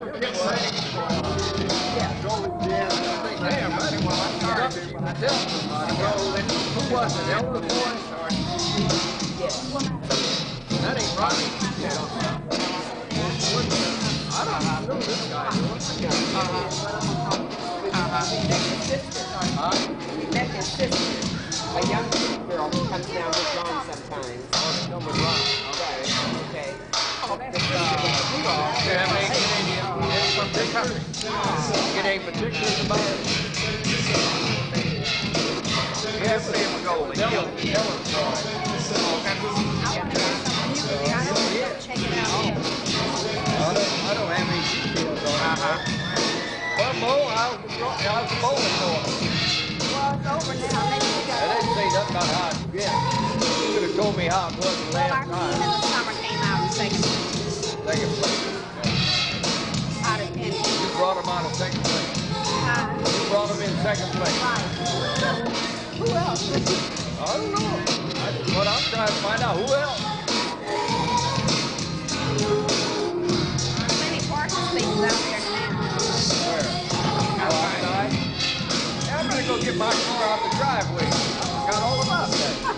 Who was it? Elder Boy? That ain't Ronnie. I don't know this guy. We met his sister, a young girl who comes down with Ron sometimes. Okay. Get any particulars about it? Yes, we have a goal. I don't have any details on it. Well, Mo, how's the bowling going? Well, it's over now. Maybe we got I didn't say nothing about how it's been. You could have told me how it was the Well, last our team in time. the summer came out in second place. Second place. Out of 10. You brought them out of second place. You brought them in second place. Right. Who else? I don't know. That's what I'm trying to find out. Who else? Many parking spaces out there now. Where? Outside? Yeah, I'm gonna go get my car out the driveway. I forgot all about that.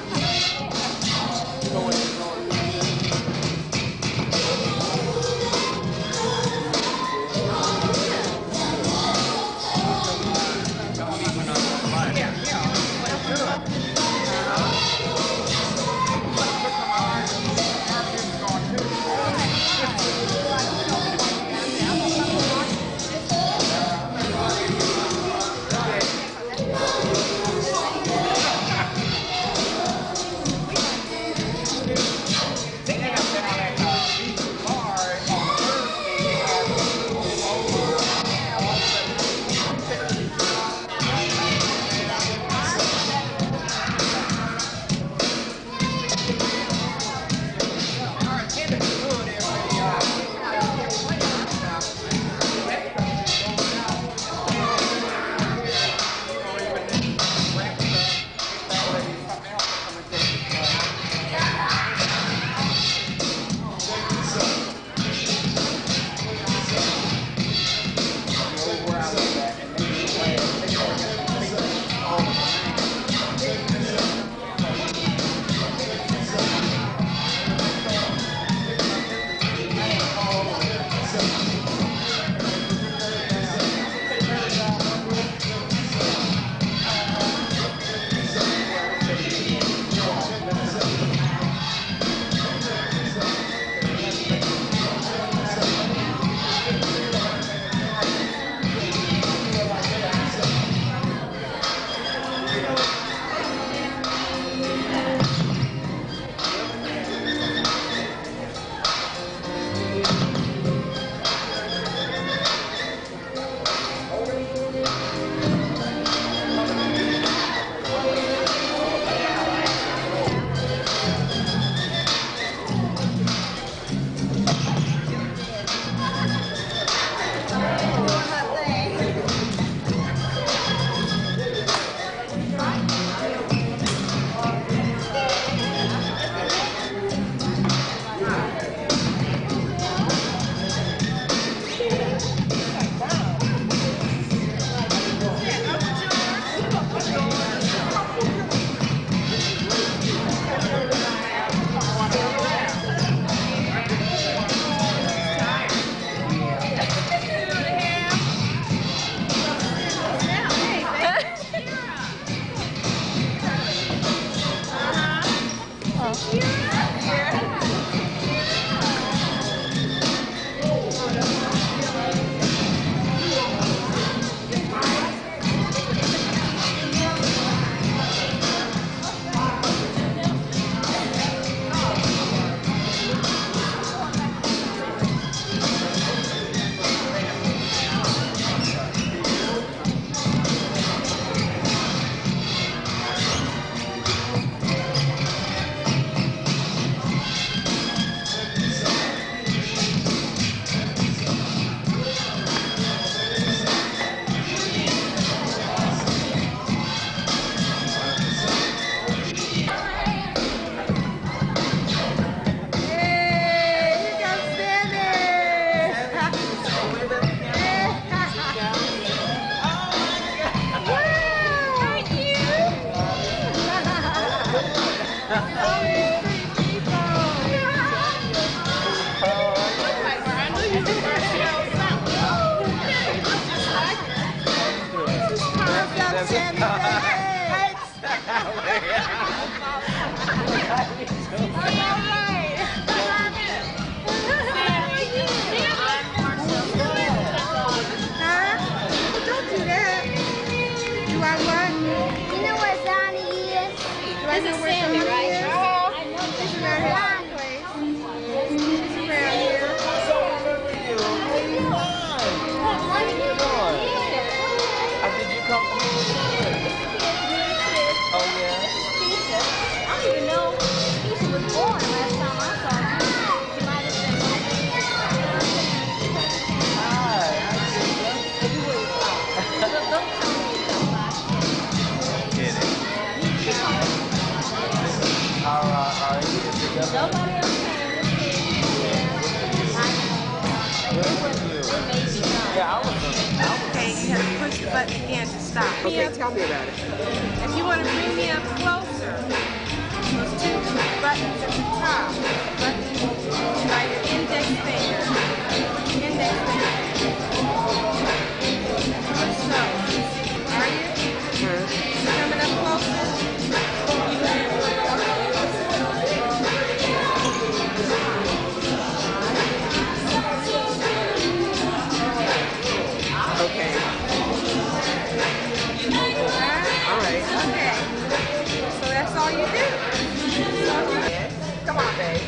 Don't do that. Do I what? You know where Donnie is? Do I know where Sammy, right? Is? She's around here someplace. She's around here. Did you come from Oh, yeah? I don't even know Keisha was born last time I saw her. She might have been. Hi. Kidding. Are you together? Nobody else Yeah, I was. Okay, you have to push the button again to stop. Okay, tell me about it. If you want to bring me up closer, those two buttons at the top. Button by your index finger. Index finger. So, are you? Coming up closer? Okay. All right. Okay. So that's all you do. Come on, babe.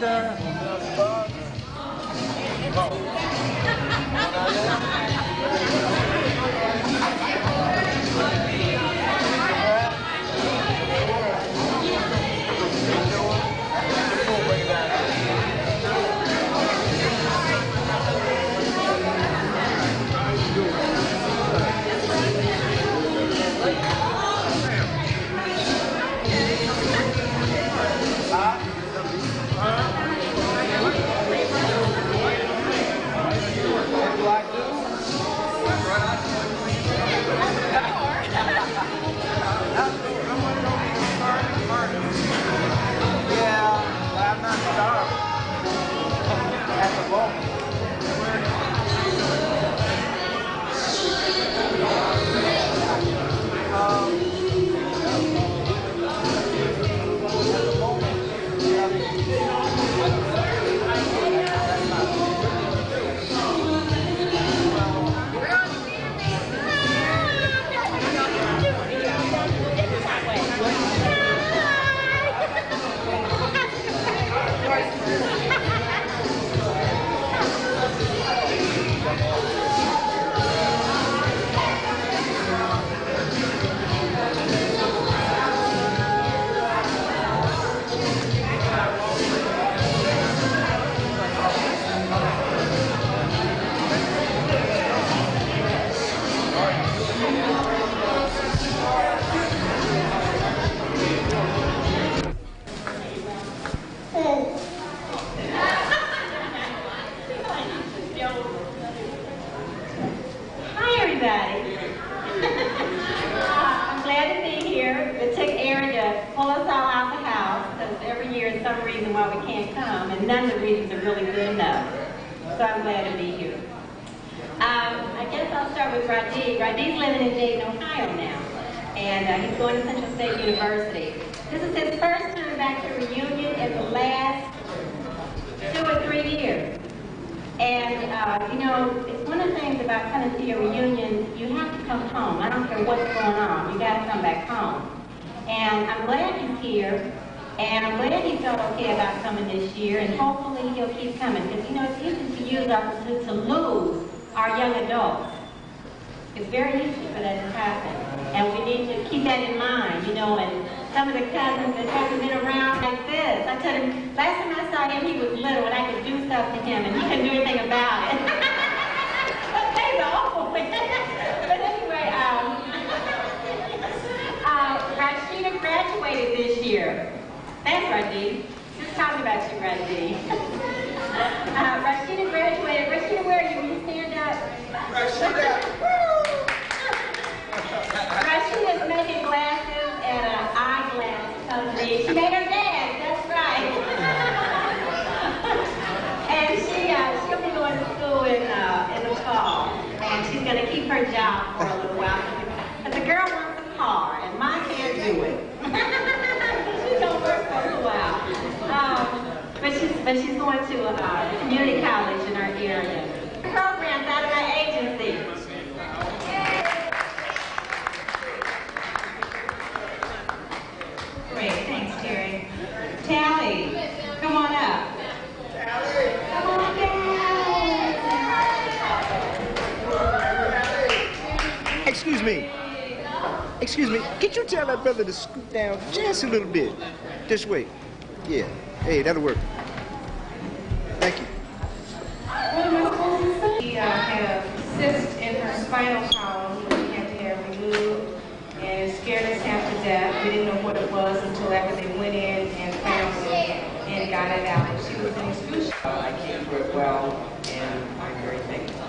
wonder. Hi, everybody. I'm glad to be here. It took Aaron to pull us all out the house because every year is some reason why we can't come, and none of the reasons are really good enough. So I'm glad to be here. I guess I'll start with Radhi. Radhi's living in Dayton, Ohio now, and he's going to Central State University. This is his first time back to Reunion in the last 2 or 3 years. And, you know, it's one of the things about coming to your reunion, you have to come home. I don't care what's going on. You got to come back home. And I'm glad he's here. And I'm glad he felt okay about coming this year. And hopefully he'll keep coming. Because, you know, it's easy to use to lose our young adults. It's very easy for that to happen. And we need to keep that in mind, you know. And some of the cousins that haven't been around like this. I told him, last time I saw him, he was little, and I could do stuff to him, and he couldn't do anything about it. They's awful. But anyway, Rashida graduated this year. That's Radhi. Just talking about you, Radhi. Rashida graduated. Rashida, where are you? Will you stand up? Rashida's making glasses at an eyeglass company. She made her dance, that's right. And she'll be going to school in the fall. And she's going to keep her job for a little while. But the girl wants a car, and mine can't do it. She's going to work for a little while. But she's going to a community college in our area. Programs out of my agency. Great, thanks, Terry. Tally, come on up. Come on down. Excuse me. Excuse me. Could you tell that brother to scoot down just a little bit? This way. Yeah. Hey, that'll work. Thank you. She had a cyst in her spinal column, which we had to have removed, and it scared us half to death. We didn't know what it was until after they went in and found it and got it out. And she was in excruciating. I can't do it well, and I'm very thankful.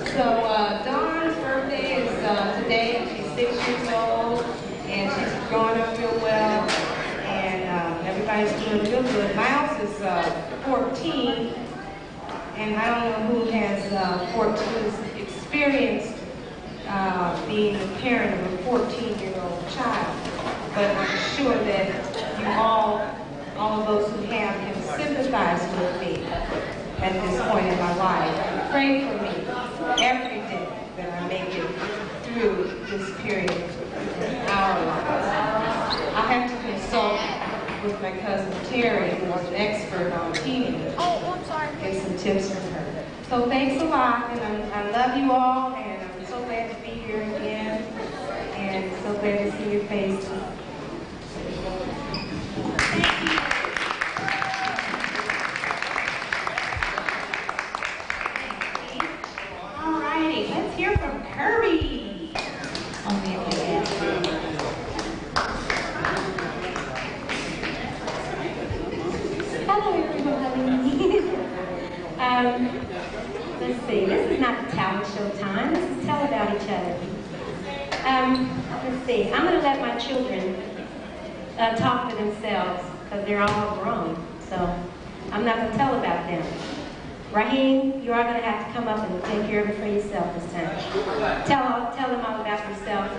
So Dawn's birthday is today. She's 6 years old, and she's growing up real well, and everybody's doing real good. Miles is 14, and I don't know who has 14 who's experienced being a parent of a 14-year-old child, but I'm sure that you all of those who have can sympathize with me at this point in my life. Pray for me every day that I make it through this period in our lives. I'll have to consult with my cousin Terry, who is an expert on teenagers. Oh, I'm sorry. Get some tips from her. So thanks a lot, and I love you all, and I'm so glad to be here again, and so glad to see your faces. Thank you. All righty, let's hear from Kirby. Hello, everybody. Let's see. This is not the talent show time. This is tell about each other. Let's see. I'm going to let my children talk for themselves because they're all grown. So I'm not going to tell about them. Raheem, you are going to have to come up and take care of it for yourself this time. Tell them all about yourself.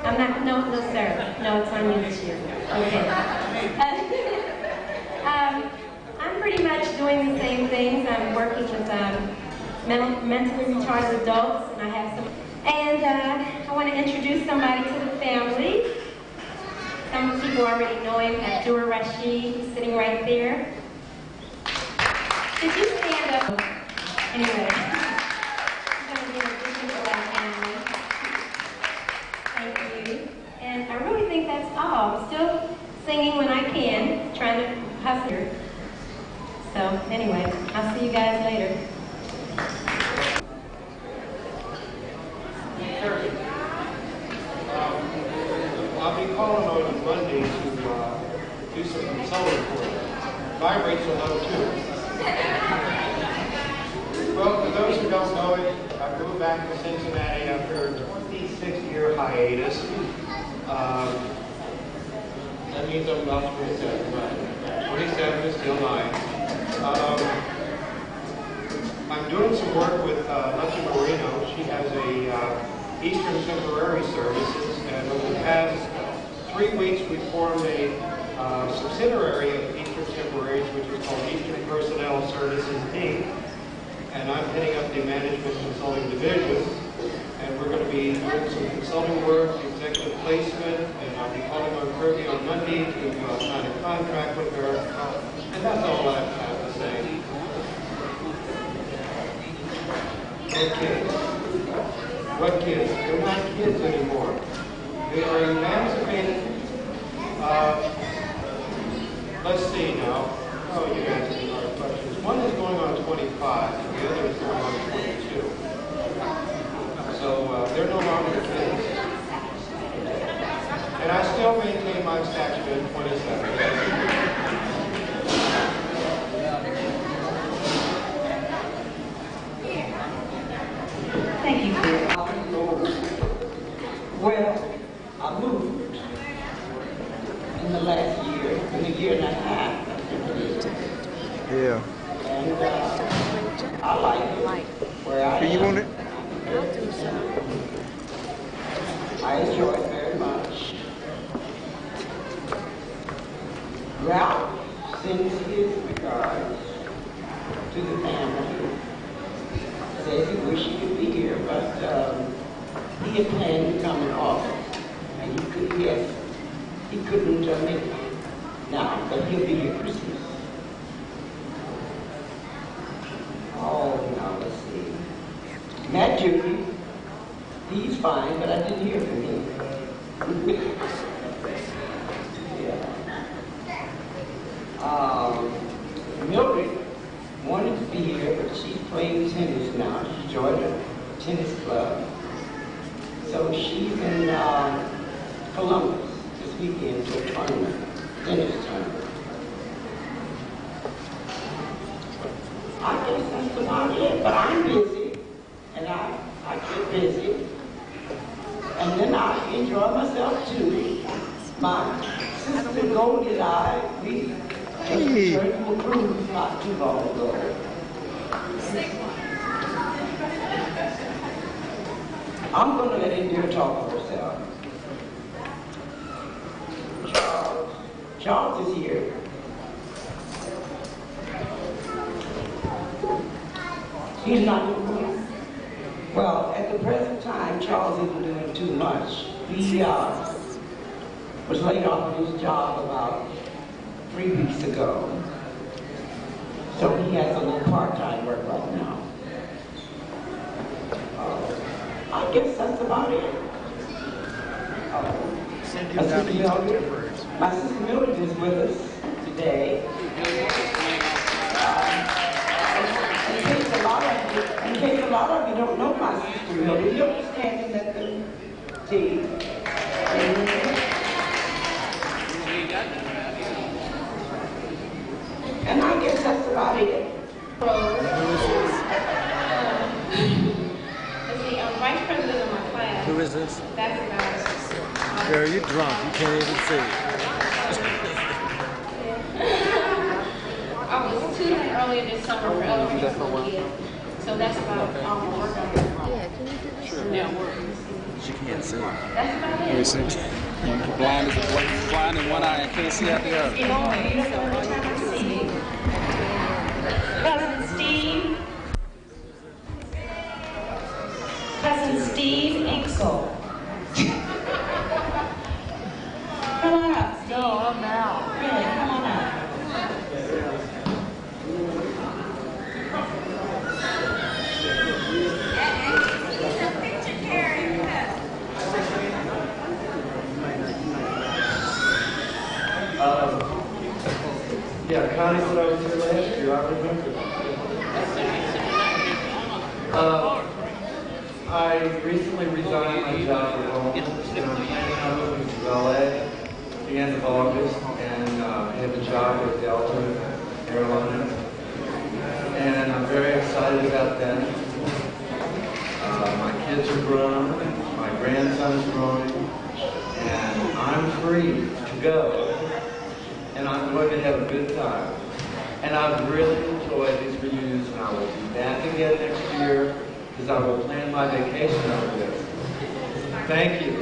I'm not. No, sir. No, it's on you this year. Okay. I'm pretty much doing the same things. I'm working with mentally retarded adults, and I have some. And I want to introduce somebody to the family. Some people already know him, Abdur Rashid, who's sitting right there. Could you stand up? Anyway, I'm going to be an addition to our family. Thank you. And I really think that's all. I'm still singing when I can, trying to hustle here. So anyway, I'll see you guys later. I'll be calling on Monday to do some consulting for you. Vibrates will know too. Well, for those who don't know it, I moved back to Cincinnati after a 26-year hiatus. That means I'm about 27, but 27 is still 9. I'm doing some work with Lucky Marino. She has a Eastern Temporary Services, and over the past 3 weeks we formed a subsidiary of Eastern Temporaries, which is called Eastern Personnel Services, Inc. And I'm heading up the Management Consulting Division. And we're going to be doing some consulting work, executive placement, and I'll be calling on Kirby on Monday to sign a contract with her. And that's all I have to say. Okay. What kids? They're not kids anymore. They are emancipated. Let's see now. Oh, you answered a lot of questions. One is going on 25, and the other is going on 22. So they're no longer kids. And I still maintain my statute at 27. Thank you, Chris. Well, I moved in the last year, in a year and a half. Yeah. And I like it where I am. Do you want it? I enjoy it very much. Ralph sends his regards to the family. Says he wished he could be here, but he had planned to come in August, and he couldn't make it now, but he'll be here Christmas. Oh, now let's see. Matt Judy, he's fine, but I didn't hear from him. Mildred wanted to be here, but she's playing tennis now. She joined a tennis club. So she's in Columbus this weekend to a tournament, tennis tournament. I guess that's about it, but I'm busy, and I get busy. And then I enjoy myself too. My sister Goldie and I, we returned from a cruise not too long ago. I'm going to let India talk for herself. Charles is here. He's not doing well. At the present time, Charles isn't doing too much. He was laid off of his job about 3 weeks ago. So he has a little part-time work right now. I guess that's about it. My sister Mildred is with us today. In case a lot of you don't know my sister Mildred, you'll be standing at the tea. And I guess that's about it. Vice president of my class. Who is this? That's about Girl, you're drunk. You can't even see. I was tutoring earlier this summer for elementary school kids. So that's about all my work on this. Yeah, can you do this? Sure. Yeah. She can't see. That's about it. You see? You're blind in one eye and can't see out the other. Cousin Steve. Cousin Steve Inksel. Come on up, Steve. No, I'm out. Really, come on up. Yeah, Connie said I was here last year. I remember. I recently resigned my job at home, and I'm planning on moving to LA at the end of August, and I have a job with Delta Airlines, and I'm very excited about that. My kids are grown, my grandson's growing, and I'm free to go. And I'm going to have a good time. And I've really enjoyed these reunions, and I will be back again next year because I will plan my vacation over this. Thank you.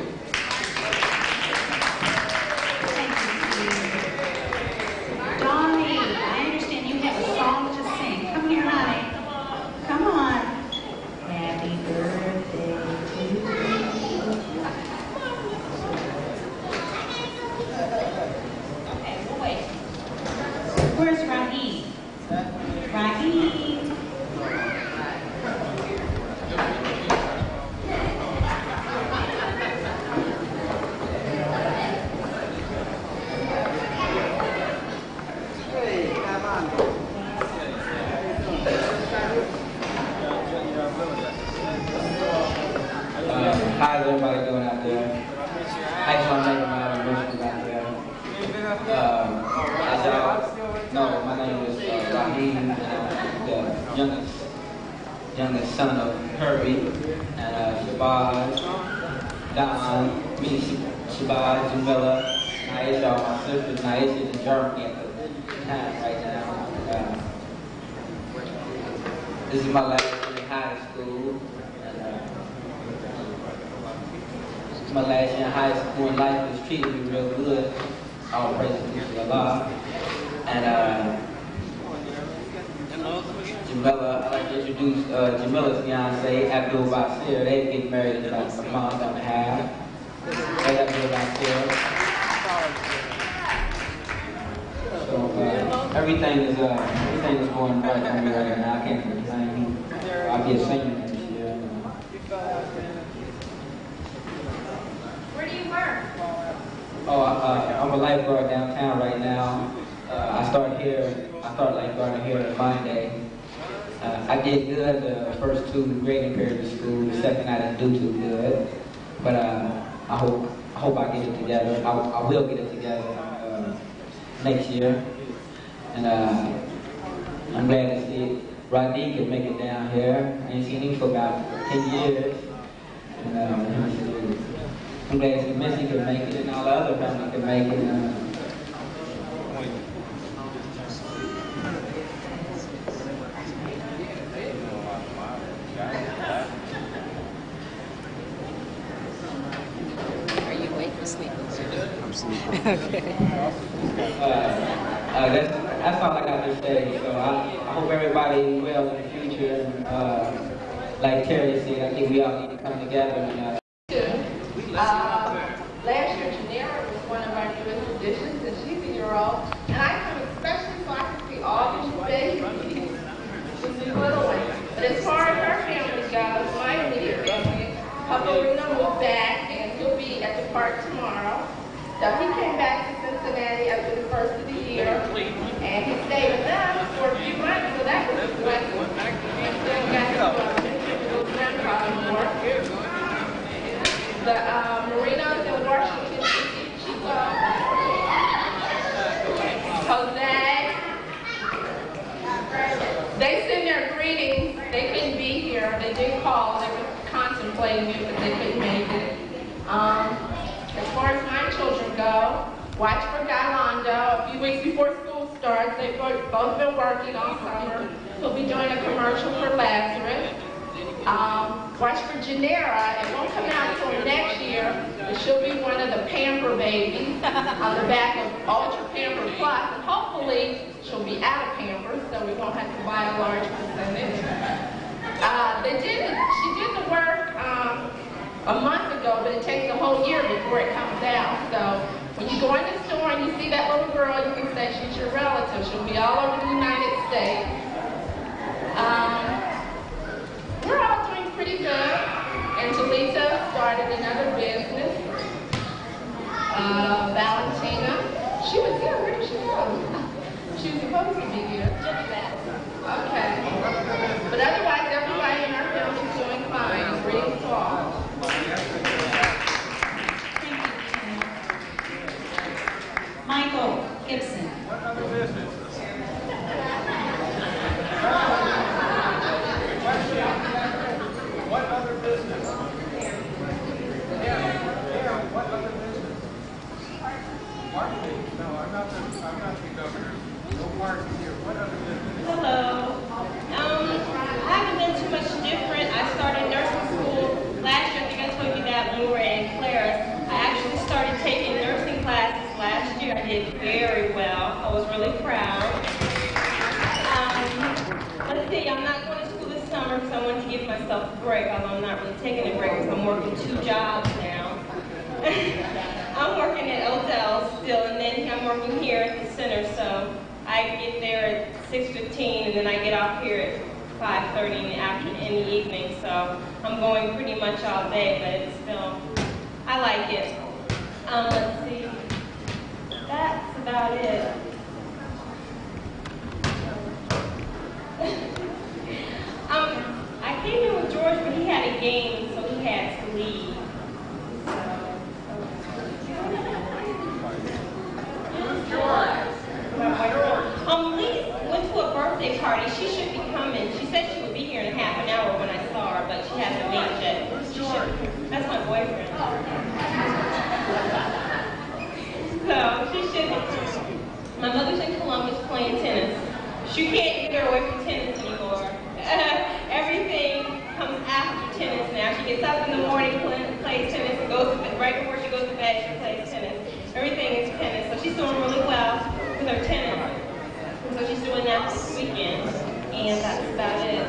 Donnie, I understand you have a song to sing. Come here, honey. Come on. Happy birthday to you. Okay, we'll wait. Where's Raheem? Raheem. How's everybody doing out there? I just want to make my emotions out there. As y'all know, my name is Raheem, and I'm the youngest son of Herbie, and Shabazz, Don, Shabazz, Jamila, Naisha, my sisters. Naisha is in Germany at the time right now. This is my last year in high school. My last year in high school, and life was treated me real good. All praise to Allah. And Jamila, I'd like to introduce Jamila's fiance, Abdul Basir. They get married in about a month and a half. They Abdul Basir. So everything is going right for me right now. I can't complain. I'll be a senior this year. Where do you work? Oh, I'm a lifeguard downtown right now. I started lifeguarding here on Monday. I did good the first 2 grading periods of school. The second I didn't do too good, but I hope I get it together. I will get it together next year, and I'm glad to see Rodney can make it down here. I ain't seen him for about 10 years, and I'm glad to see Missy can make it, and all the other family can make it. Are you awake or sleeping? I'm sleeping. Okay. That's all I got to say. So I hope everybody is well in the future. Like Terry said, I think we all need to come together. And, Last year, Janera was one of our newest additions, and she's a year old. And I Marino moved back, and he'll be at the park tomorrow. So he came back to Cincinnati after the first of the year, and he stayed with us for a few months, so that was a blessing. And then got to contribute with grandpa more. The Marinos in Washington, D.C., Jose, they send their greetings. They couldn't be here. They did call. They were contemplating it, but they couldn't make it. As far as my children go, watch for Galando. A few weeks before school starts, they've both been working all summer. He'll be doing a commercial for Lazarus. Watch for Janera. It won't come out until next year, but she'll be one of the Pamper babies on the back of Ultra Pamper Plus, and hopefully she'll be out of Pampers, so we won't have to buy a large percentage. She did the work a month ago, but it takes a whole year before it comes out. So when you go in the store and you see that little girl, you can say she's your relative. She'll be all over the United States. We're all doing pretty good. Angelita started another business. Valentina, she was here. Where did she go? She was supposed to be here. Okay. But otherwise, everybody in our family is doing fine. And greetings to all. Michael Gibson. What other business? What other business? Yeah, what other business? Marketing? No, I'm not the governor. No parking here. What other business? Hello. I haven't done too much different. I started nursing school last year. I think I told you that when we were in Claris. I actually started taking nursing classes last year. I did very well. I was really proud. Let's see, I'm not going to school this summer because I wanted to give myself a break, although I'm not really taking a break because I'm working 2 jobs now. I'm working at Odell still, and then I'm working here at the center, so I get there at 6:15, and then I get off here at 5:30 in the evening, so I'm going pretty much all day, but it's still, I like it. Let's see, that's about it. I came in with George, but he had a game, so he had to leave. Lee went to a birthday party. She should be coming. She said she would be here in half an hour when I saw her, but she hasn't made it yet. That's my boyfriend. So she should be. My mother's in Columbus playing tennis. She can't get her away from tennis anymore. Everything comes after tennis now. She gets up in the morning, plays tennis, and goes to bed. Right before she goes to bed, she plays tennis. Everything is tennis. So she's doing really well with her tennis. So she's doing that this weekend. And that's about it.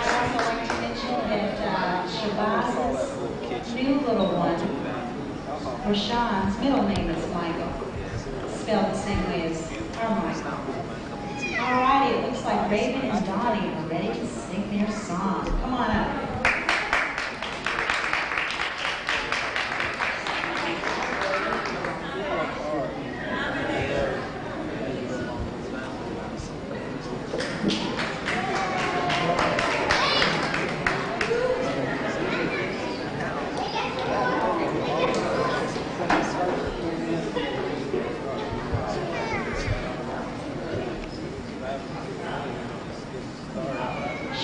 I'd also like to mention that Shabaz's new little one, Rashawn's middle name is Michael, spelled the same way as our Michael. Alrighty, it looks like Raven and Donnie are ready to sing their song. Come on up.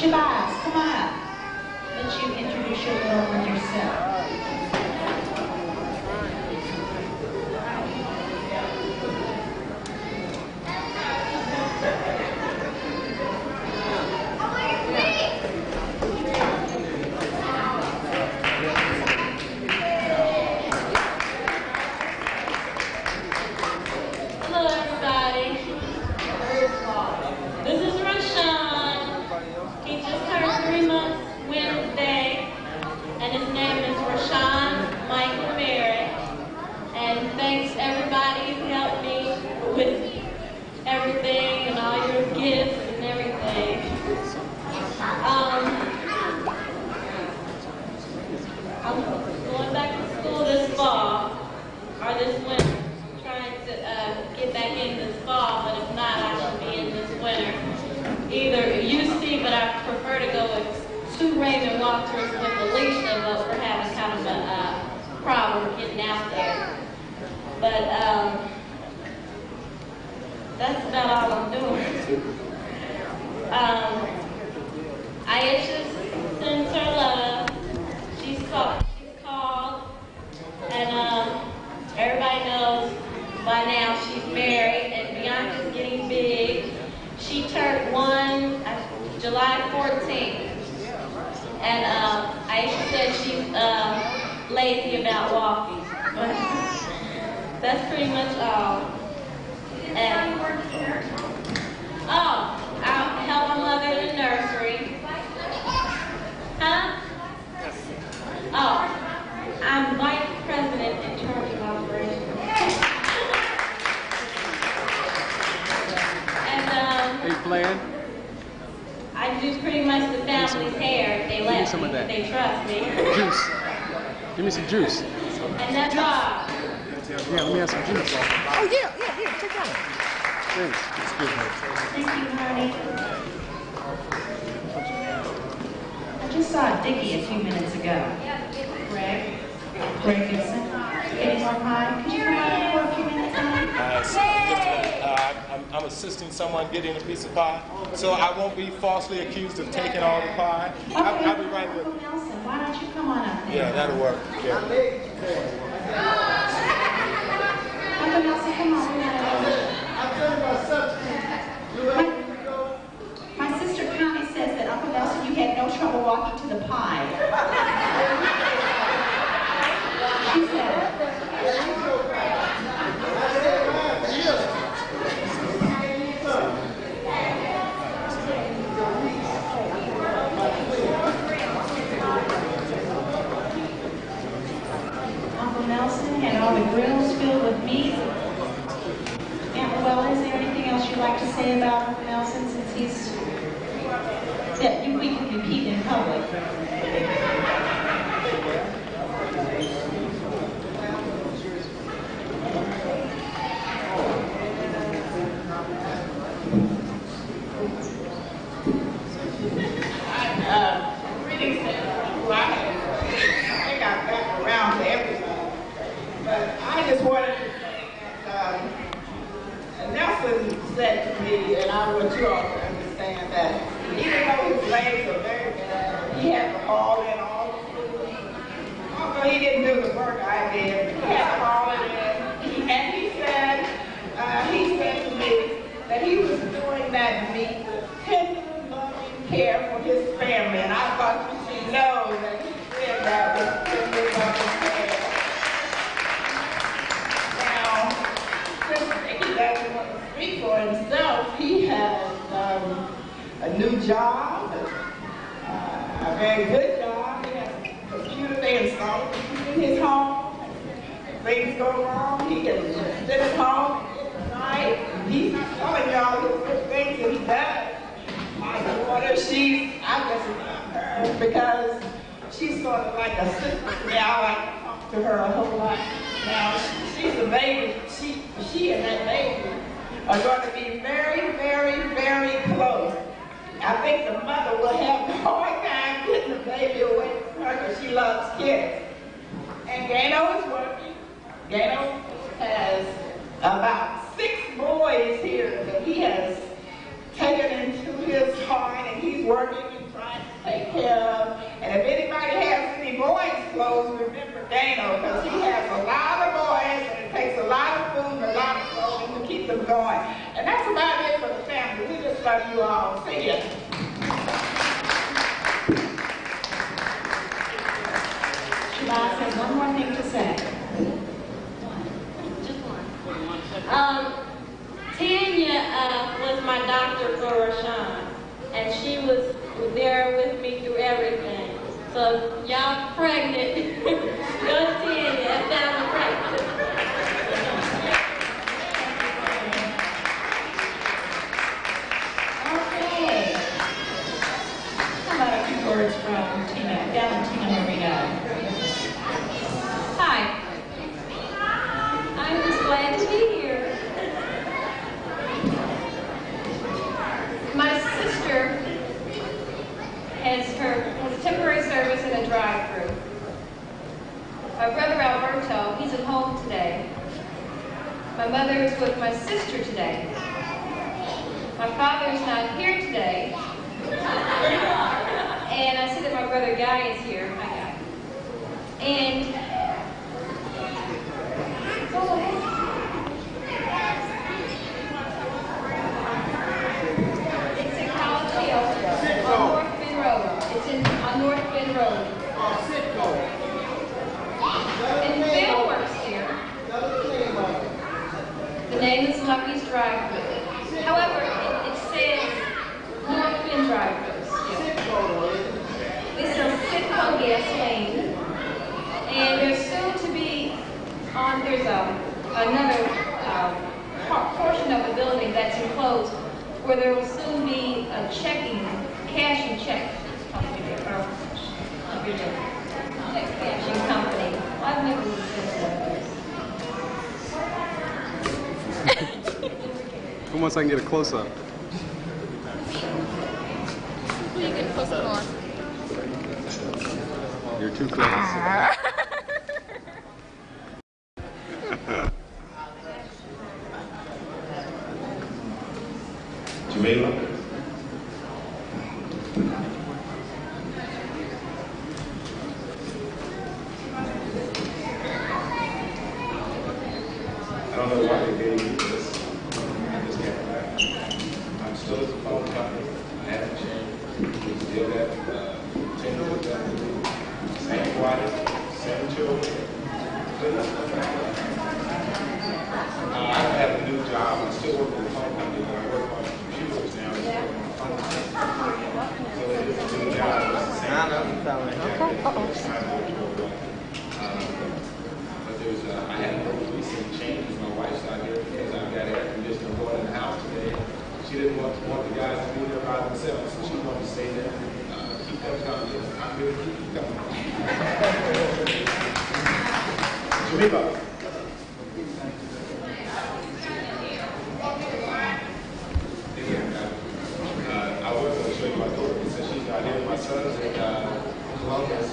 Shabazz, come on up. Let you introduce your little one yourself. Hello, everybody. This is Rashawn. He just turned 3 months Wednesday, and his name is Rashawn Michael Merritt. And thanks everybody who helped me with everything and all your gifts and everything. I'm going back to school this fall, or this winter. Trying to get back in this fall, but if not, I should be in this winter. Either UC, but I prefer to go with 2 Raymond Walters with Alicia, but we're having kind of a problem getting out there. But that's about all I'm doing. Aisha sends her love. She's called, and everybody knows by now she's married, and Bianca's getting big. She turned 1 July 14th, and Aisha said she's lazy about walking. But that's pretty much all. And I help my mother in the nursery. Huh? I'm vice president in charge of operations. And Hey, Flan. I do pretty much the family's hair. They let some me, of that. they trust me. Juice. Give me some juice. And that's all. Yeah, let me have some juice. Oh, yeah, take that one. Thanks. It's good, man. Thank you, honey. I just saw Dickie a few minutes ago. Greg Gibson. Any more pie? Could you come on for a few minutes, I'm assisting someone getting a piece of pie, so I won't be falsely accused of taking all the pie. Okay. I'll be right with you. Uncle Nelson, why don't you come on up there? Yeah, that'll work. Yeah. Uncle Nelson, come on. My sister Connie says that Uncle Nelson, you had no trouble walking to the pie. She said. Uncle Nelson had all the grills filled with meat. Aunt Luella, is there anything else you'd like to say about Uncle Nelson since he's... that we can compete in public? Greetings to everyone. I think I've gotten around to everything. But I just wanted to say that Nelson said to me, and I want you all to understand that even though his legs are very bad, he had to haul in all the food. Although he didn't do the work I did, he had to haul it in. And he said to me that he was doing that to me with tender, loving care for his family. And I thought you should know that he did that with tender, loving care. Now, since he doesn't want to speak for himself, he has a new job, a very good job. He has a computer. They install a computer in his home. If things go wrong, he can sit at home and get it right. He's telling y'all the good things that he does. My daughter, I just love her because she's sort of like a sister to me. I like to talk to her a whole lot. Now, she's a baby. She and that baby are going to be very, very, very close. I think the mother will have a hard time getting the baby away from her because she loves kids. And Gano is working. Gano has about 6 boys here that he has taken into his heart, and he's working and trying to take care of. And if anybody has any boys clothes, remember Gano, because he has a lot of boys, and it takes a lot of food and a lot of clothing to keep them going. And that's about it for the family. We just love you all. See ya. Shabazz has one more thing to say. Just one. Tanya was my doctor for Rashawn, and she was there with me through everything. So if y'all pregnant, go to Tanya at family practice. Okay. mother is with my sister today. My father is not here today. And I see that my brother Guy is here. Hi, Guy. And go ahead. It's in College Hill on North Bend Road. It's on North Bend Road. And Bill works here. The name is Lucky's Drive-Thru. However, it says North Bend Drive-Thru still. This is Citgo gasoline. And there's soon to be there's another portion of the building that's enclosed where there will soon be a cash and check company there. Cashing company. I've never really been to Once I can get a close-up. Who you get close up on? You're too close. Jamila? I don't know why they gave me this. I just can't back. I'm still at the phone company. I haven't changed. We still got 10 years back. Same wife, same children. I don't have a new job. I still work with the phone company, but I work on computers now. So it is a new job. It's the same but there's I haven't really recent changes. My wife's out here because I've got air conditioning going in the house today. She didn't want the guys to be there by themselves, so she wanted to stay there. Keep them coming. I'm here to keep you coming. Jamila. I was going to show you my daughter since she's not here. My son's in Columbus.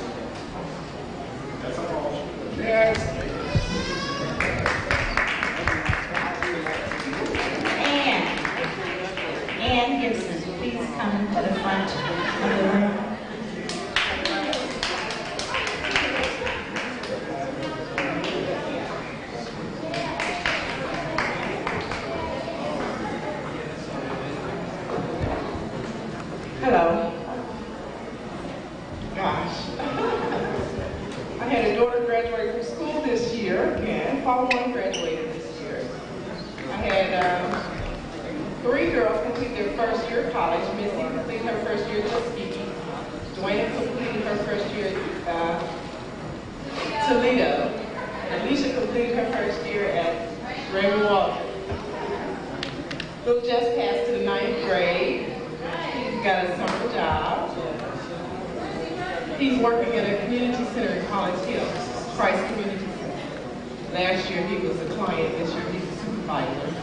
That's all. Yes. Ann Gibson, please come to the front of the room. Hello. Gosh. I had a daughter graduate from school this year again. Follow one graduated this year. I had 3 girls complete their first year of college. Missy completed her first year at Tuskegee. Dwayne completed her first year at Toledo. Alicia completed her first year at Raymond Walker. Bill just passed to the 9th grade. He's got a summer job. He's working at a community center in College Hill, Christ Community Center. Last year he was a client, this year he's a supervisor.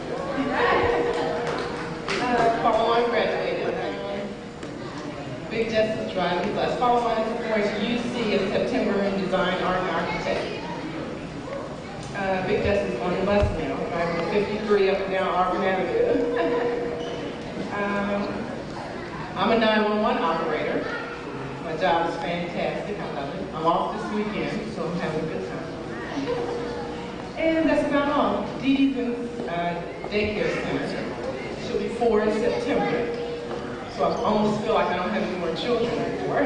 Follow-on graduated. Big Justice driving bus. Follow-on is going to UC in September in design, art, and architect. Big Justice is on the bus now, driving 53 up and down Auburn Avenue. I'm a 911 operator. My job is fantastic. I love it. I'm off this weekend, so I'm having a good time. And that's about all. Dee Dee's in daycare center. She'll be 4 in September. So I almost feel like I don't have any more children anymore.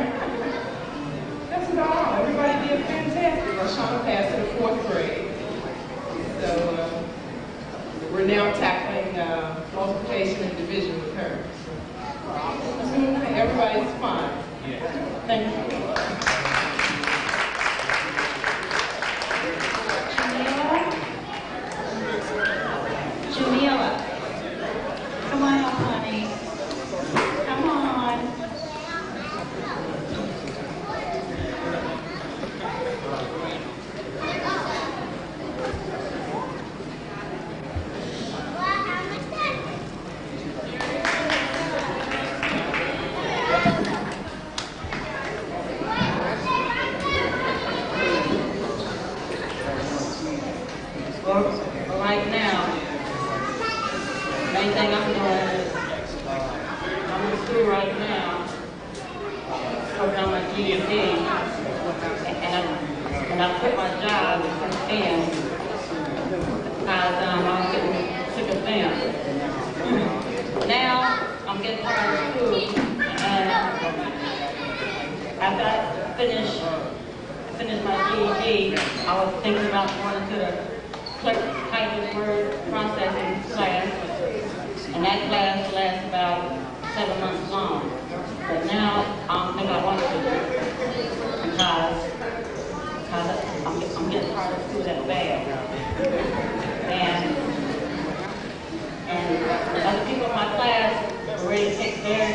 That's about all. Everybody did fantastic. Rashana passed to the 4th grade. So we're now tackling multiplication and division with her. Everybody's fine. Thank you. Jamila. Come on up, honey. Come on. GED, and I quit my job then because I was getting sick of them. Now I'm getting tired of school, and after I finished my GED, I was thinking about going into the clerk type word processing class, and that class lasts about 7 months long. But now I don't think I want to because I'm getting tired of school that bad. And the other people in my class were ready to take their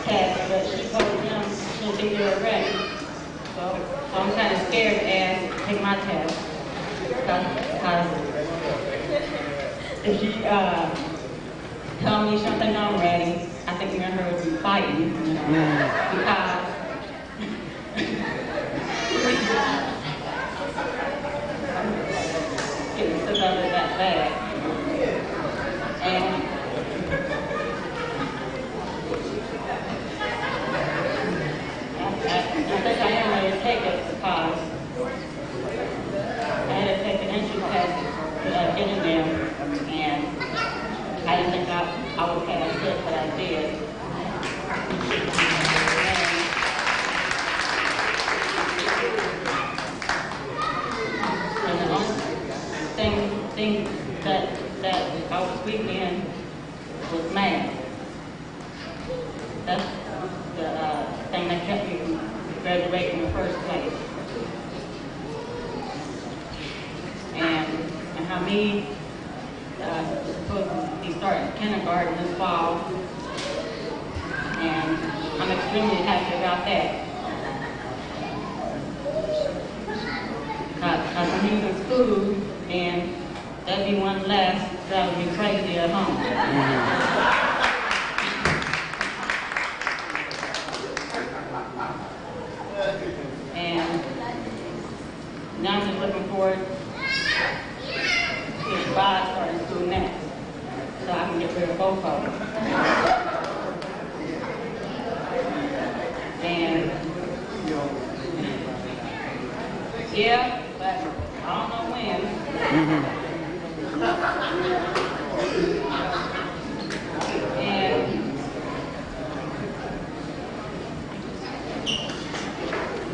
test, but she told them she didn't think they were ready. So I'm kind of scared to ask to take my test. Because if she tell me she don't think I'm ready, I think me and her would be fighting, you know, because getting sick of it that bad. And I think I am ready to take it because I had to take the entry test to get in there, and I didn't think I would pass it, but I did. And the only thing that I was weak in was math. That's the thing that kept me from graduating in the first place. And Hamid is supposed to be starting kindergarten this fall, and I'm extremely happy about that. Because when he's in school, then that'd be one less that would be crazy at home. And now I'm just looking forward to Shabbat starting school next, so I can get rid of both of them. And yeah, but I don't know when. And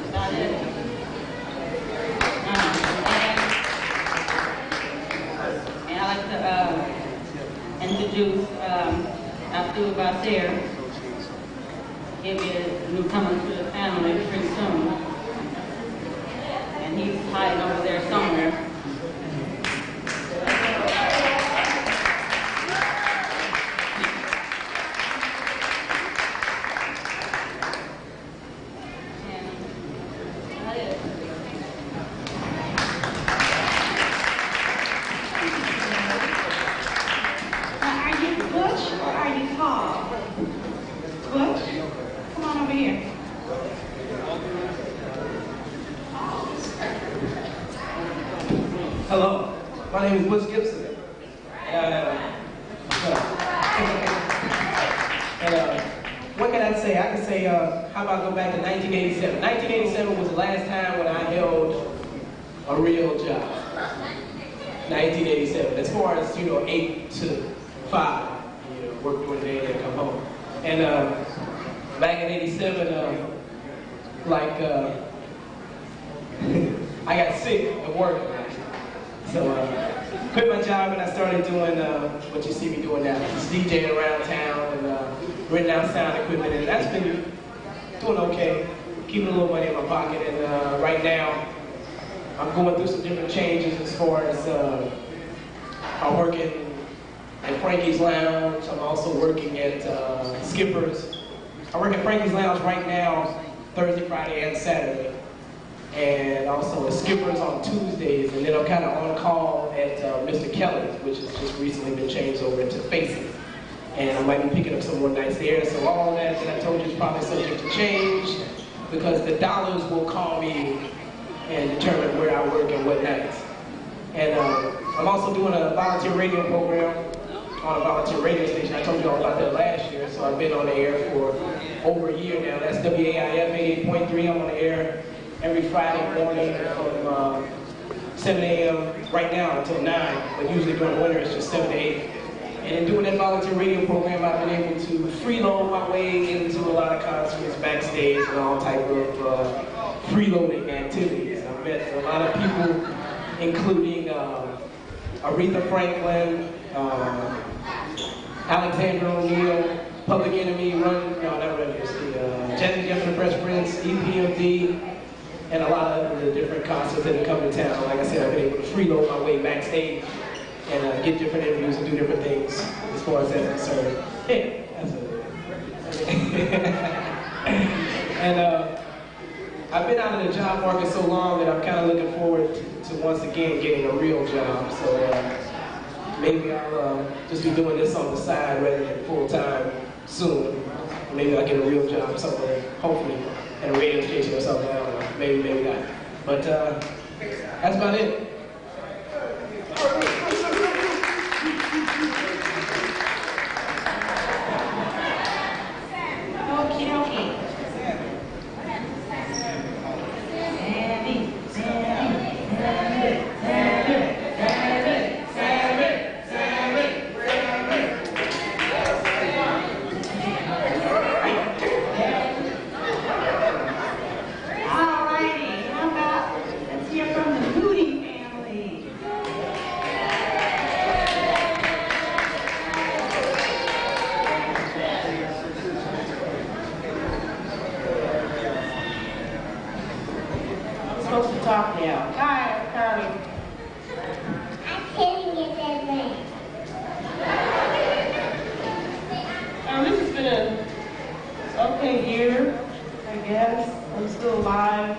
about it. And I like to introduce Abdul Basir. He'll be a newcomer to the family pretty soon. And he's hiding over there somewhere. Hello, my name is Butch Gibson. What can I say? I can say, how about go back to 1987? 1987 was the last time when I held a real job. 1987, as far as, 8 to 5, work during the day and then come home. And back in 87, I got sick of working. So quit my job and I started doing what you see me doing now. Just DJing around town and renting out sound equipment, and that's been doing okay. Keeping a little money in my pocket, and right now I'm going through some different changes as far as I'm working at Frankie's Lounge. I'm also working at Skipper's. I work at Frankie's Lounge right now, Thursday, Friday, and Saturday. And also at Skipper's on Tuesdays, and then I'm kind of on call at Mr. Kelly's, which has just recently been changed over into Faces. And I might be picking up some more nights there. So all that I told you is probably subject to change, because the dollars will call me and determine where I work and what nights. And I'm also doing a volunteer radio program on a volunteer radio station. I told you all about that last year, so I've been on the air for over a year now. That's WAIF 88.3. I'm on the air every Friday morning from 7 a.m. right now until 9, but usually during the winter it's just 7 to 8. And in doing that volunteer radio program, I've been able to freeload my way into a lot of concerts, backstage, and all type of freeloading activities. I've met a lot of people, including Aretha Franklin, Alexander O'Neal, Public Enemy, Janet Jeff and the Fresh Prince, EPMD, and a lot of the different concerts that have come to town. Like I said, I've been able to freeload my way backstage and get different interviews and do different things as far as that's concerned. Yeah, that's it. And I've been out of the job market so long that I'm kind of looking forward to once again getting a real job. So maybe I'll just be doing this on the side rather than full time soon. Maybe I'll get a real job somewhere, hopefully, at a radio station or something. I don't know. Maybe, maybe not. But that's about it. Okie dokie. Talk now. Hi, Carly. I can't get that name. This has been an okay year, I guess. I'm still alive.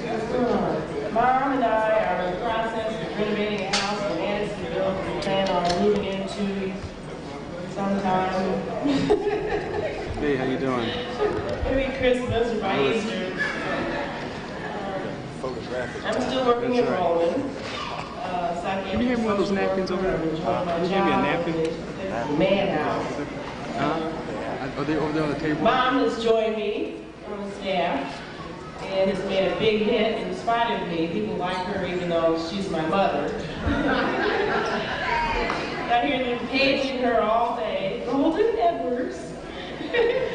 What's going on? Mom and I are in the process of renovating a house in Andersonville. We plan on moving into sometime. Hey, how you doing? Maybe Christmas or by Easter. I'm still working in Roland. Can you give me one of those napkins over there? Can you give me a napkin? Madhouse. Are they over there on the table? Mom has joined me on the staff and has made a big hit in spite of me. People like her even though she's my mother. I hear them paging her all day. Golden Edwards,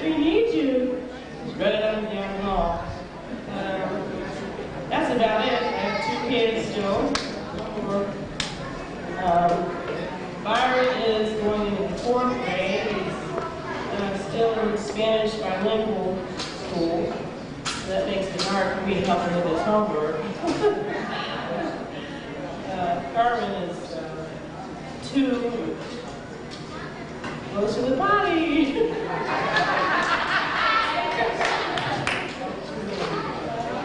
we need you. She's running up and down the hall. That's about it. I have 2 kids still. Byron is going into the 4th grade. He's still in Spanish bilingual school. That makes it hard for me to help him with his homework. Carmen is 2. Goes to the potty.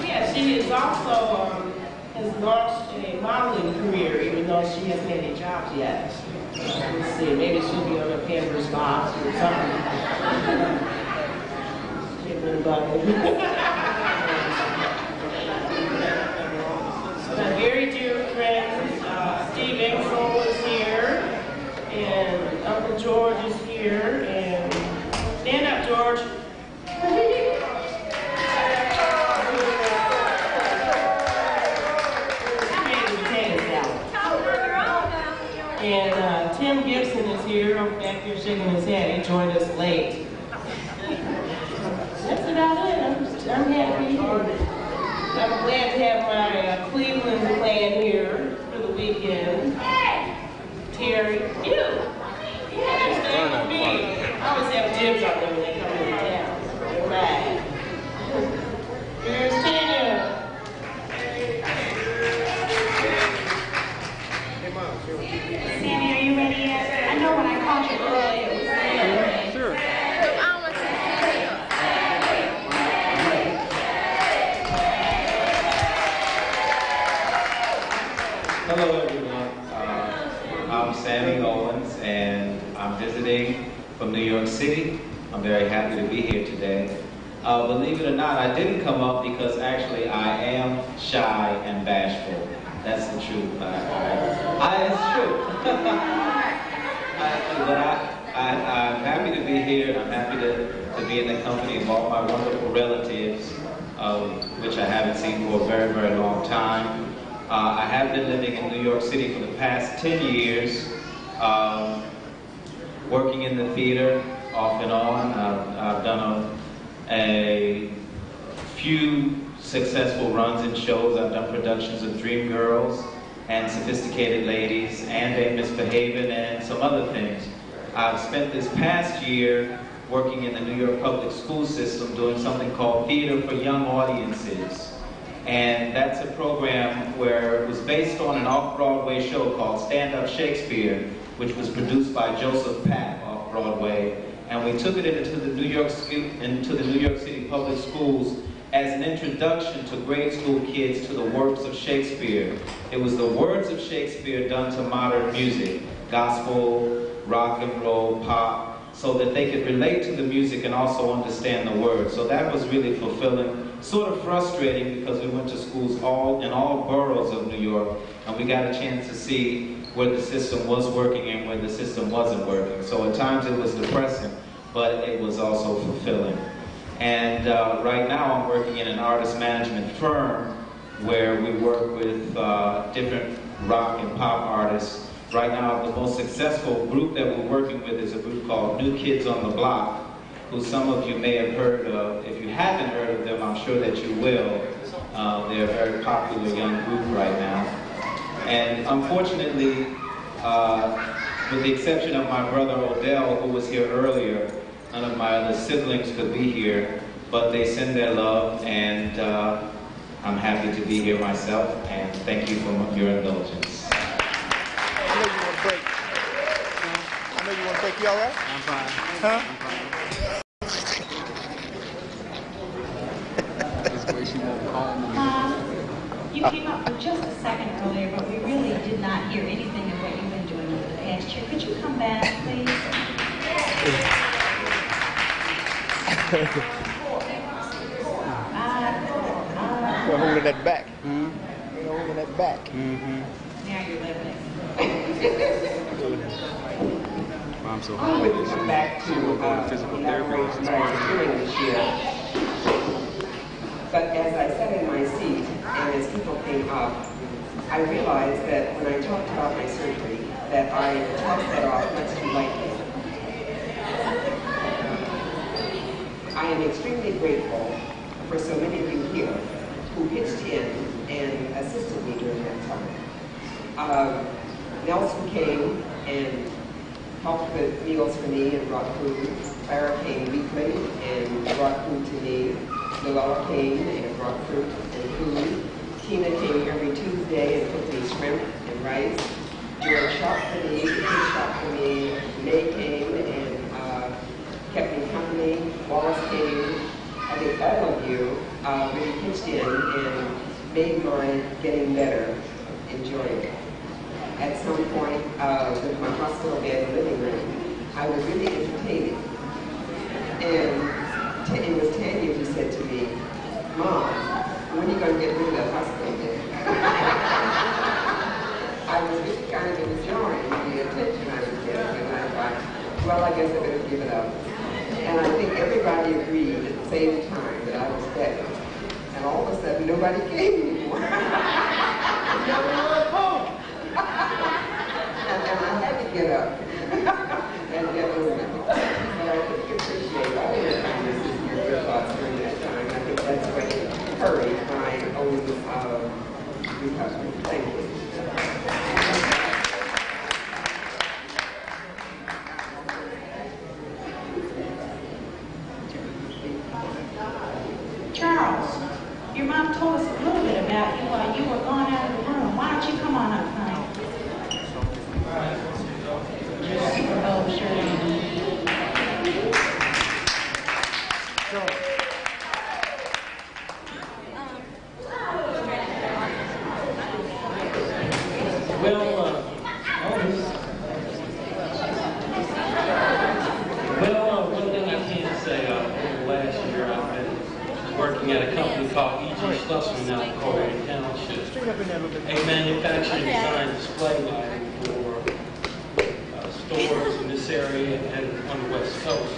Yeah, she is also has launched a modeling career, even though she hasn't had any jobs yet. Let's see, maybe she'll be on a Pampers box or something. My very dear friends, Steve Ingersoll is here, and Uncle George is here, and stand up, George. And Tim Gibson is here, back here shaking his head. He joined us late. That's about it. I'm happy. I'm glad to have my Cleveland clan here for the weekend. Terry, you. Yeah, stay with me. I always have dibs on them when they come into town. Right. Here's Tanya. Sammy, are you ready yet? I know when I called you earlier, it was there. Sure. Hello everyone, I'm Sammy Owens and I'm visiting from New York City. I'm very happy to be here today. Believe it or not, I didn't come up because actually I am shy and bashful. That's the truth. It's true. But I'm happy to be here. I'm happy to be in the company of all my wonderful relatives, which I haven't seen for a very, very long time. I have been living in New York City for the past 10 years, working in the theater off and on. I've done a few successful runs in shows. I've done productions of Dreamgirls and Sophisticated Ladies and A Misbehavin' and some other things. I've spent this past year working in the New York public school system doing something called Theater for Young Audiences. And that's a program where it was based on an off-Broadway show called Stand Up Shakespeare, which was produced by Joseph Pack off-Broadway. And we took it into the New York City public schools as an introduction to grade school kids to the works of Shakespeare. It was the words of Shakespeare done to modern music, gospel, rock and roll, pop, so that they could relate to the music and also understand the words. So that was really fulfilling, sort of frustrating because we went to schools in all boroughs of New York, and we got a chance to see where the system was working and where the system wasn't working. So at times it was depressing, but it was also fulfilling. And right now I'm working in an artist management firm where we work with different rock and pop artists. Right now the most successful group that we're working with is a group called New Kids on the Block, who some of you may have heard of. If you haven't heard of them, I'm sure that you will. They're a very popular young group right now. And unfortunately, with the exception of my brother Odell, who was here earlier, none of my other siblings could be here, but they send their love, and I'm happy to be here myself, and thank you for your indulgence. I know you want to break. I know you want to break. You all right? I'm fine. Huh? You came up for just a second earlier, but we really did not hear anything of what you've been doing over the past year. Could you come back, please? We're holding that back. We're holding that back. Now you're living it. I'm so I happy would that come back to we're going to physical therapy. elaborate what I was doing this year. But as I sat in my seat and as people came up, I realized that when I talked about my surgery, that I tossed that off much too lightly. I am extremely grateful for so many of you here who pitched in and assisted me during that time. Nelson came and helped with meals for me and brought food. Clara came weekly and brought food to me. Luella came and brought fruit and food. Tina came every Tuesday and cooked me shrimp and rice. George shopped for me, the kids shopped for me. May came and kept me company. Wallace came. I think all of you really pitched in and made my getting better enjoyable. At some point with my hospital bed living room, I was really entertaining. And it was Tanya who said to me, Mom, when are you going to get rid of that hospital bed? I was really kind of enjoying the attention I was getting, and I thought, well, I guess I better give it up. And I think everybody agreed at the same time that I was better. And all of a sudden, nobody came anymore. Now we were at home. and I had to get up and get moving. But I really appreciate all your kindness and your thoughts during that time. I think that's what encouraged my own recovery. Thank you. Charles, your mom told us a little bit about you while you were gone out of the room. Why don't you come on up, honey? Oh, sure. One thing I can say, over the last year I've been working at a company called E.G. Schlussman out in Coleraine Township, a manufacturing design display line for stores in this this area and on the West Coast.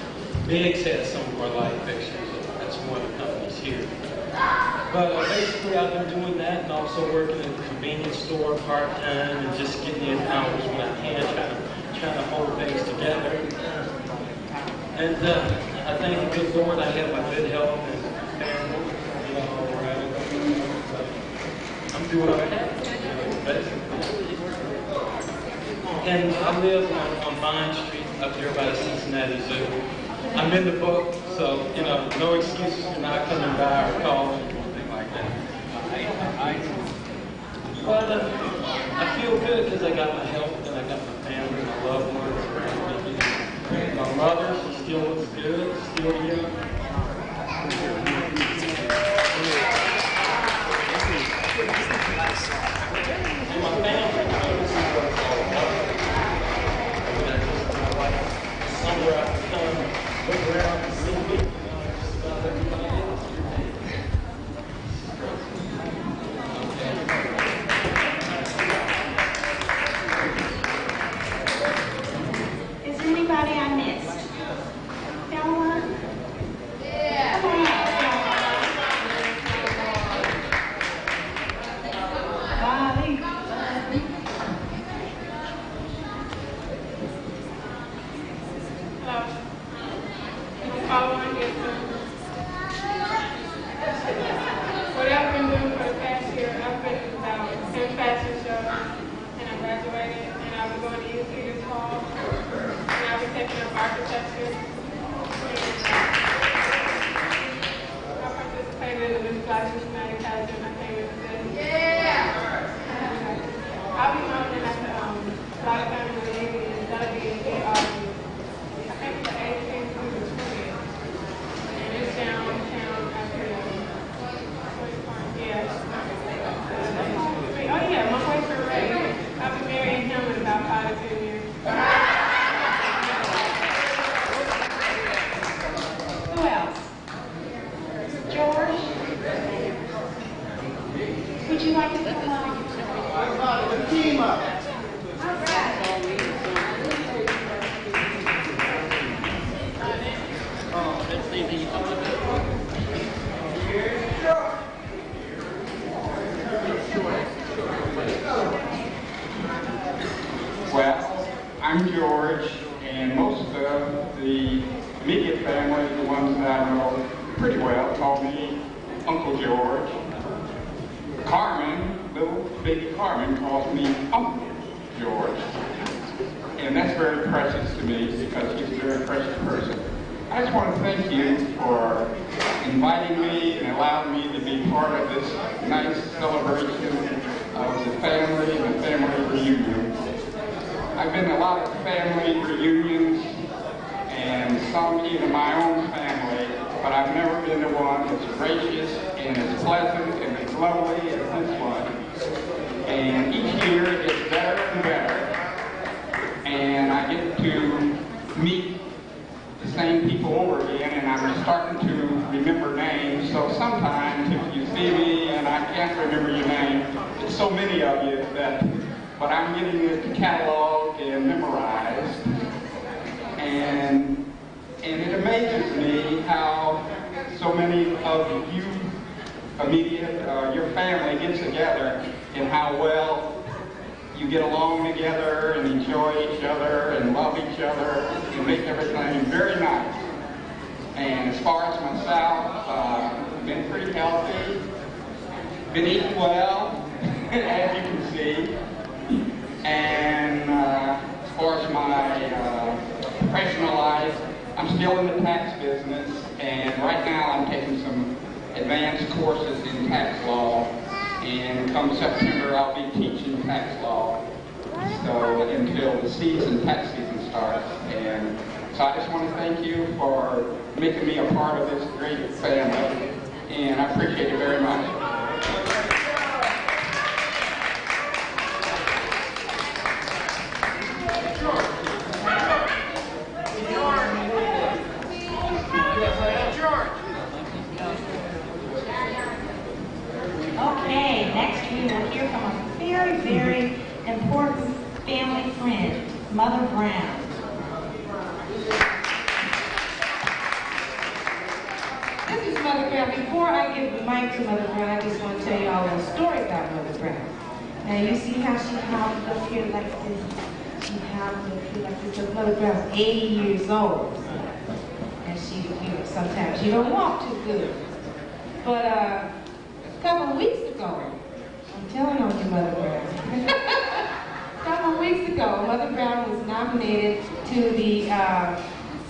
Biggs has some of our light fixtures. That's one of the companies here. But basically, I've been doing that and also working in the convenience store part-time and just getting in hours when I can, trying to hold things together. And I thank the good Lord I have my good health and family, all around. I'm doing okay, basically. And I live on Vine Street up here by the Cincinnati Zoo. I'm in the book, so, you know, no excuses for not coming by or calling or anything like that. But I feel good because I got my health and I got my family, my loved ones around me. My mother, she still looks good, still young. And my family, somewhere I can come, look around and see me, just about everybody else. Is there anybody I missed? Delma? Yeah. Come on up, Bobby. What I've been doing for the past year, I've been about 10 fashion shows, and I graduated, and I've been going to UC this fall, and I've been taking up architecture. I participated in the Miss Black Cincinnati pageant, I came in the city. Yeah! I'll be honored at the Black Family Reunion, that'll be in August. I think the 18th through the 20th, and it's downtown after oh yeah, my boyfriend Ray. I've been marrying him in about 5 to 10 years. Who else? George? Would you like to come on? The team up. All right. Well, I'm George, and most of the immediate family, the ones that I know pretty well, call me Uncle George. Carmen, little baby Carmen, calls me Uncle George. And that's very precious to me because he's a very precious person. I just want to thank you for inviting me and allowing me to be part of this nice celebration of the family and the family reunion. I've been to a lot of family reunions and some even my own family, but I've never been to one as gracious and as pleasant and as lovely as this one. And each year it gets better and better, and I get to meet the same people over again, and I'm starting to remember names. So sometimes if you see me and I can't remember your name, it's so many of you that, but I'm getting it cataloged and memorized. And it amazes me how so many of you, immediate, your family gets together and how well you get along together and enjoy each other and love each other and make everything very nice. And as far as myself, I've been pretty healthy, been eating well, as you can see. And as far as my professional life, I'm still in the tax business, and right now I'm taking some advanced courses in tax law. And come September, I'll be teaching tax law. So until the tax season starts. And so I just want to thank you for making me a part of this great family. And I appreciate it very much. Okay, next we will hear from a very, very important family friend, Mother Brown. Mother Brown. Before I give the mic to Mother Brown, I just want to tell y'all a little story about Mother Brown. Now you see how she hobbles up here like this. She hobbles up here like this. So Mother Brown's 80 years old. And she, sometimes she don't walk too good. But a couple of weeks ago, I'm telling on you, Mother Brown. A couple of weeks ago, Mother Brown was nominated to the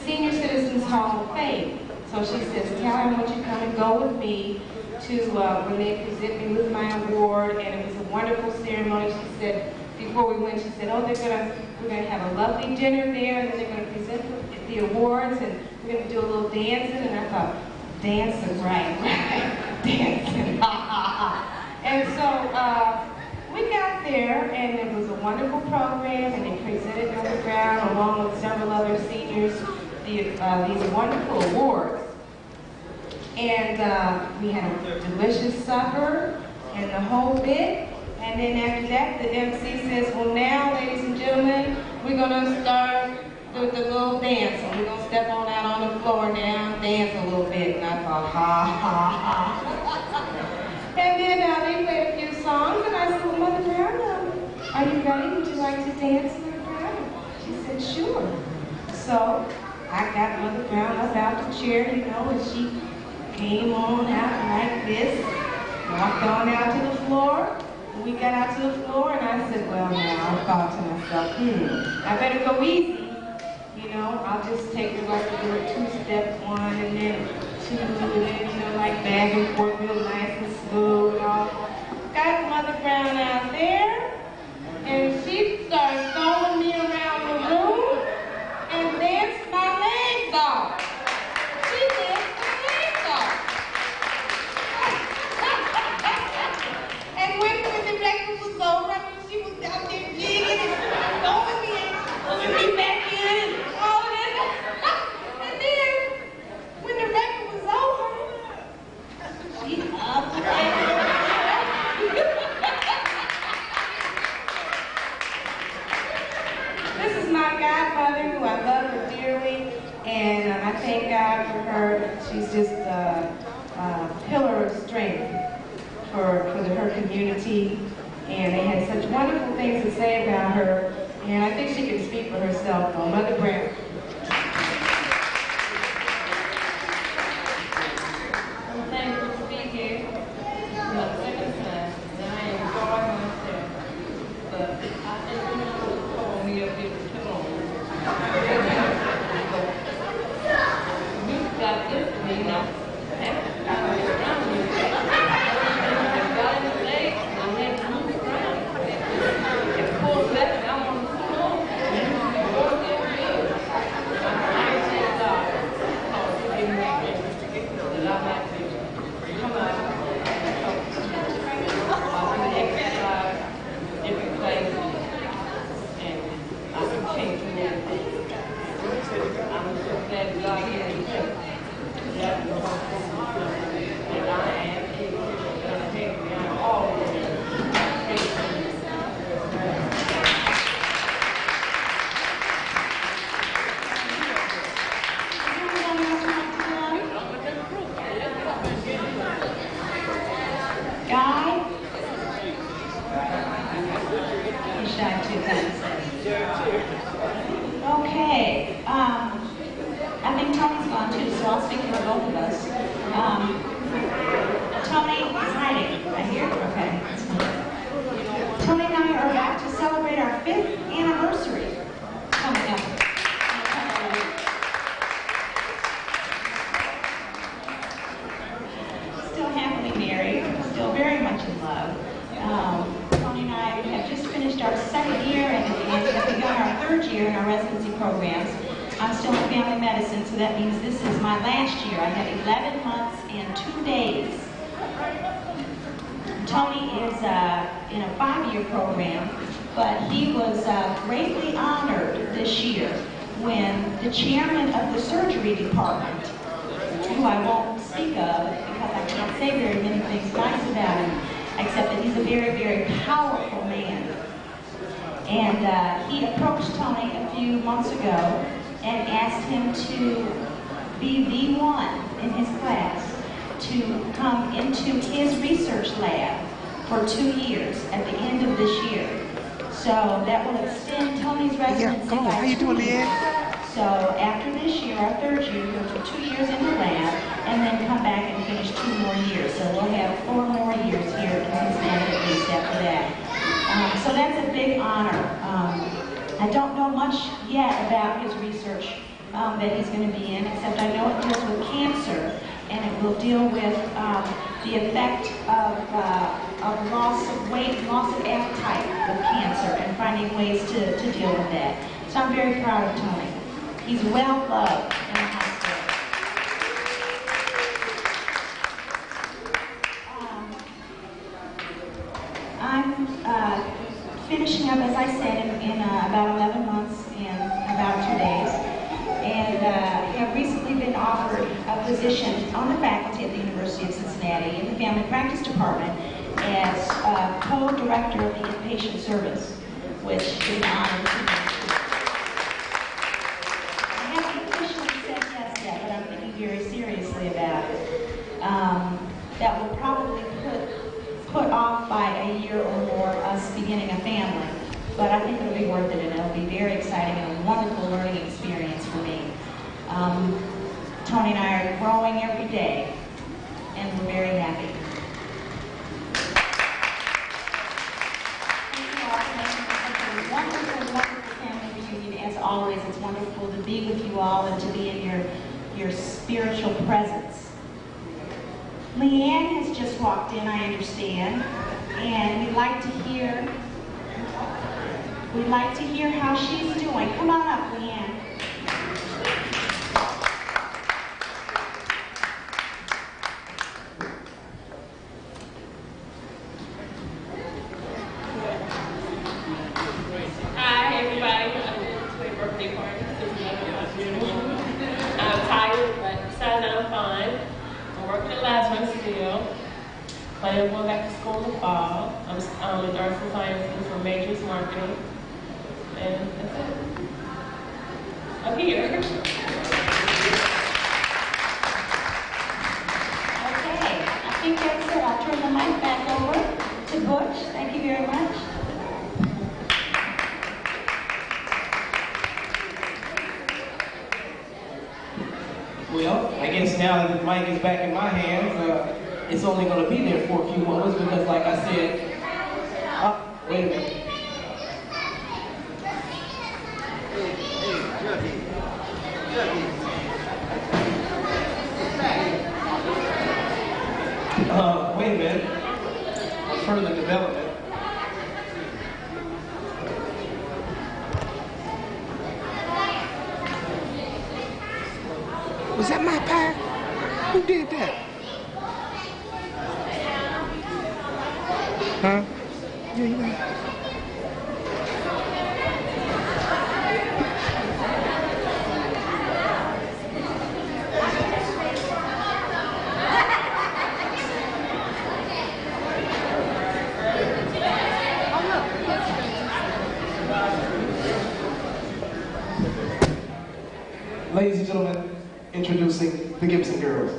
Senior Citizens Hall of Fame. So she says, Callie, I want you to come and go with me to when they present me with my award, and it was a wonderful ceremony. She said, before we went, she said, oh, we're gonna have a lovely dinner there, and then they're gonna present the awards, and we're gonna do a little dancing. And I thought, dancing, right, dancing, ha ha ha. And so we got there, and it was a wonderful program, and they presented Mother Brown along with several other seniors these wonderful awards. And we had a delicious supper and the whole bit. And then after that, the MC says, well now, ladies and gentlemen, we're gonna start with the little dancing. We're gonna step on out on the floor now and dance a little bit. And I thought, ha, ha, ha. And then they played a few songs, and I said, well, Mother Brown, are you ready? Would you like to dance, Mother Brown? She said, sure. So I got Mother Brown up out the chair, and she came on out like this, walked on out to the floor. And we got out to the floor, and I said, well, now, I thought to myself, I better go easy. I'll just take the record, do a two-step, one, and then two, and then, like back and forth, real nice and smooth. Got Mother Brown out there, and she started throwing me around the room and danced my legs off. She danced my legs off. And when the record was over, she was out there jigging and throwing me and pulling me back in and all that. And then, when the record was over, she hugged me. This is my godmother, who I love her dearly, and I thank God for her. She's just a pillar of strength for her community, and they had such wonderful things to say about her, and I think she can speak for herself, though. Mother Brown. Well, thank you for being here. For the second time, and I enjoy myself, but I just call me up here to come on. You've got this to me now. Okay, I think Tony's gone too, so I'll speak for both of us. Tony is hiding, I hear. Okay. Tony and I are about to celebrate our 5th anniversary coming up. Still happily married, still very much in love. Tony and I have just finished our 2nd year and have begun our 3rd year in our residency programs. I'm still in family medicine, so that means this is my last year. I have 11 months and 2 days. Tony is in a 5-year program, but he was greatly honored this year when the chairman of the surgery department, who I won't speak of because I can't say very many things nice about him, except that he's a very, very powerful man. And he approached Tony a few months ago and asked him to be the one in his class to come into his research lab for 2 years at the end of this year. So that will extend Tony's residency. Yeah, come on, how you doing, Leanne? So after this year, our third year, we'll do 2 years in the lab and then come back and finish 2 more years. So we'll have 4 more years here in Cincinnati at least after that. So that's a big honor. I don't know much yet about his research that he's going to be in, except I know it deals with cancer, and it will deal with the effect of loss of weight, loss of appetite with cancer, and finding ways to deal with that. So I'm very proud of Tony. He's well loved in the hospital. I'm finishing up, as I said, in about 11 months and about 2 days, and have recently been offered a position on the faculty at the University of Cincinnati in the Family Practice Department as co-director of the inpatient service, which is an honor to me. I haven't officially said yes yet, but I'm thinking very seriously about it. That will probably put off by a year or more us beginning a family, but I think it'll be worth it, and it'll be very exciting and a wonderful learning experience for me. Tony and I are growing every day, and we're very happy. Thank you all for making this such a wonderful, wonderful family reunion. As always, it's wonderful to be with you all and to be in your spiritual presence. Leanne has just walked in, I understand, and we'd like to hear how she's doing. Come on up, Leanne. Hi, everybody. It's my birthday party. I'm tired, but besides that, I'm fine. I'm working at Lazarus still. Planning on going back to school in the fall. I'm in Arts and Sciences for majors marketing. And that's it. I'm here. Okay, I think that's it. I'll turn the mic back over to Butch. Thank you very much. Well, I guess now that the mic is back in my hands, it's only going to be there for a few moments because, like I said, wait a minute. Wait a minute. Further development. Was that my pie? Who did that? Huh? Yeah, you know. Ladies and gentlemen, introducing the Gibson Girls.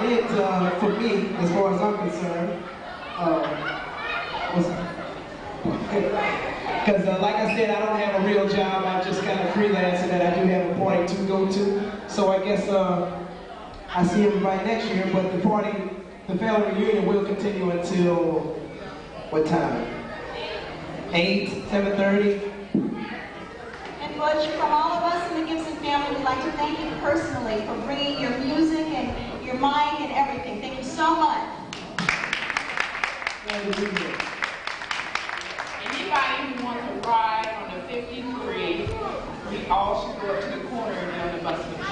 it for me, as far as I'm concerned. Because like I said, I don't have a real job. I'm just kind of freelancing, and I do have a party to go to. So I guess I see everybody next year, but the family reunion will continue until what time? 8, 7:30? And Butch, from all of us in the Gibson family, we'd like to thank you personally for bringing your music and your mind and everything. Thank you so much. Anybody who wants to ride on the 53, we all should go up to the corner and be on the bus with